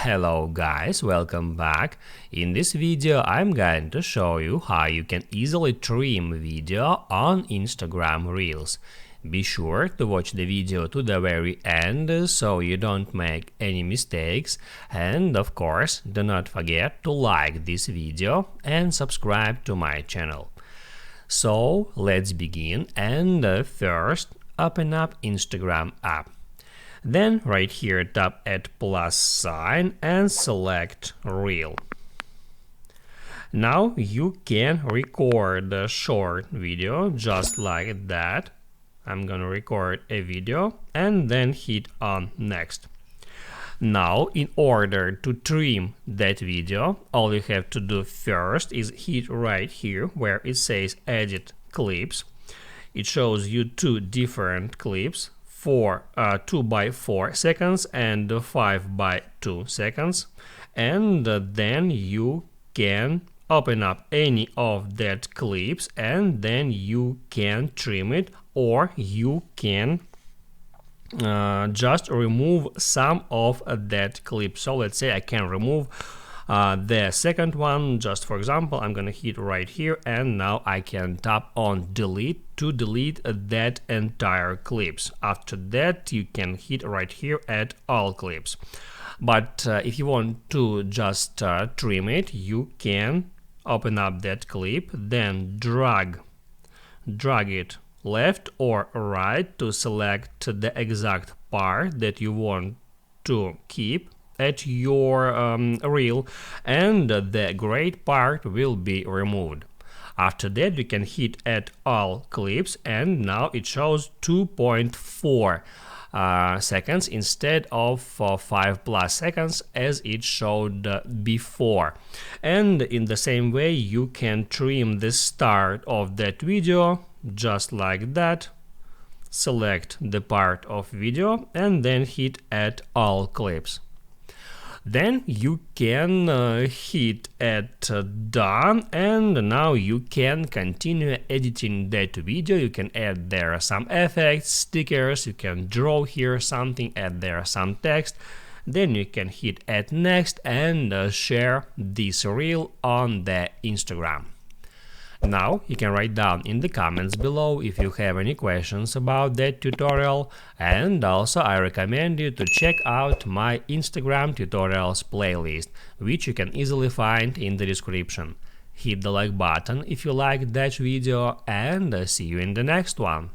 Hello guys, welcome back. In this video I'm going to show you how you can easily trim video on Instagram Reels. Be sure to watch the video to the very end so you don't make any mistakes, and of course do not forget to like this video and subscribe to my channel. So let's begin, and first open up Instagram app. Then right here tap at plus sign and select Reel. Now you can record a short video just like that. I'm gonna record a video and then hit on next. Now in order to trim that video, all you have to do first is hit right here where it says edit clips. It shows you two different clips, 2 by 4 seconds and 5 by 2 seconds, and then you can open up any of that clips and then you can trim it, or you can just remove some of that clip. So let's say I can remove the second one. Just for example, I'm gonna hit right here and now I can tap on delete to delete that entire clips. After that you can hit right here at all clips. But if you want to just trim it, you can open up that clip, then drag it left or right to select the exact part that you want to keep at your reel, and the gray part will be removed. After that you can hit at all clips, and now it shows 2.4 seconds instead of 5+ seconds as it showed before. And in the same way you can trim the start of that video just like that. Select the part of video and then hit at all clips. Then you can hit at done, and now you can continue editing that video. You can add there some effects, stickers, you can draw here something, add there some text. Then you can hit at next and share this reel on the Instagram. Now you can write down in the comments below if you have any questions about that tutorial, and also I recommend you to check out my Instagram tutorials playlist, which you can easily find in the description. Hit the like button if you liked that video, and see you in the next one.